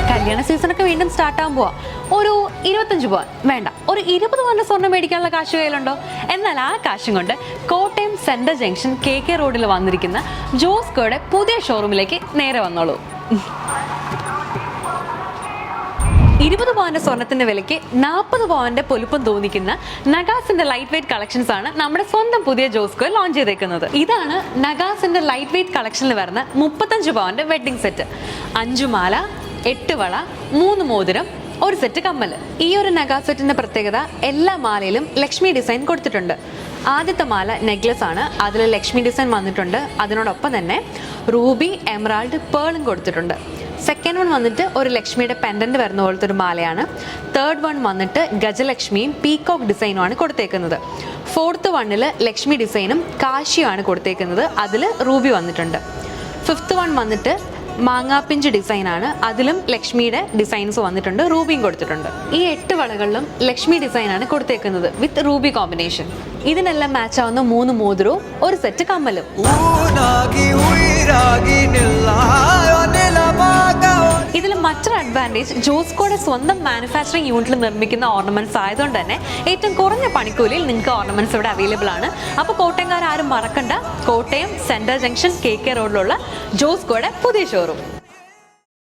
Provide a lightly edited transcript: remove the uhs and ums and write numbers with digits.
കല്യാണ സീസണൊക്കെ വീണ്ടും സ്റ്റാർട്ട് ആകാൻ പോവാ. ഒരു 25 പവൻ വേണ്ട, ഒരു 20 പവന്റെ സ്വർണ്ണം മേടിക്കാനുള്ള കാശ് കയ്യിലുണ്ടോ? എന്നാൽ ആ കാശും കൊണ്ട് കോട്ടയം സെൻട്രൽ ജംഗ്ഷൻ KK റോഡിൽ വന്നിരിക്കുന്ന ജോസ്കോയുടെ പുതിയ ഷോറൂമിലേക്ക് നേരെ വന്നോളൂ. 20 പവന്റെ സ്വർണത്തിന്റെ വിലയ്ക്ക് 40 പവന്റെ പൊലിപ്പം തോന്നിക്കുന്ന നഗാസിന്റെ ലൈറ്റ് വെയ്റ്റ് കളക്ഷൻസ് ആണ് നമ്മുടെ സ്വന്തം പുതിയ ജോസ്കോ ലോഞ്ച് ചെയ്തേക്കുന്നത്. ഇതാണ് നഗാസിന്റെ ലൈറ്റ് വെയ്റ്റ് കളക്ഷനിൽ വരുന്ന 35 പവന്റെ വെഡ്ഡിംഗ് സെറ്റ്. 5 മാല, 8 വള, 3 മോതിരം, ഒരു സെറ്റ് കമ്മൽ. ഈ ഒരു നഗാ സെറ്റിന്റെ പ്രത്യേകത, എല്ലാ മാലയിലും ലക്ഷ്മി ഡിസൈൻ കൊടുത്തിട്ടുണ്ട്. ആദ്യത്തെ മാല നെക്ലസ് ആണ്, അതിൽ ലക്ഷ്മി ഡിസൈൻ വന്നിട്ടുണ്ട്. അതിനോടൊപ്പം തന്നെ റൂബി, എമറാൾഡ്, പേളും കൊടുത്തിട്ടുണ്ട്. സെക്കൻഡ് വൺ വന്നിട്ട് ഒരു ലക്ഷ്മിയുടെ പെൻഡന്റ് വരുന്ന പോലത്തെ ഒരു മാലയാണ്. തേർഡ് വൺ വന്നിട്ട് ഗജലക്ഷ്മിയും പീകോക്ക് ഡിസൈനുമാണ് കൊടുത്തേക്കുന്നത്. ഫോർത്ത് വണ്ണിൽ ലക്ഷ്മി ഡിസൈനും കാശിയുമാണ് കൊടുത്തേക്കുന്നത്, അതിൽ റൂബി വന്നിട്ടുണ്ട്. ഫിഫ്ത്ത് വൺ വന്നിട്ട് മാങ്ങാപ്പിഞ്ച് ഡിസൈനാണ്, അതിലും ലക്ഷ്മിയുടെ ഡിസൈൻസ് വന്നിട്ടുണ്ട്, റൂബിയും കൊടുത്തിട്ടുണ്ട്. ഈ 8 വളകളിലും ലക്ഷ്മി ഡിസൈനാണ് കൊടുത്തേക്കുന്നത് വിത്ത് റൂബി കോമ്പിനേഷൻ. ഇതിനെല്ലാം മാച്ച് ആവുന്ന 3 മോതിരവും ഒരു സെറ്റ് കമ്മലും. ഇതിൽ മറ്റൊരു അഡ്വാൻറ്റേജ്, ജോസ്കോയുടെ സ്വന്തം മാനുഫാക്ചറിങ് യൂണിറ്റിൽ നിർമ്മിക്കുന്ന ഓർണമെന്റ്സ് ആയതുകൊണ്ട് തന്നെ ഏറ്റവും കുറഞ്ഞ പണിക്കൂലിയിൽ നിങ്ങൾക്ക് ഓർണമെന്റ്സ് ഇവിടെ അവൈലബിൾ ആണ്. അപ്പോൾ കോട്ടയംകാരും മറക്കണ്ട, കോട്ടയം സെൻട്രൽ ജംഗ്ഷൻ KK റോഡിലുള്ള ജോസ്കോയുടെ പുതിയ ഷോറൂം.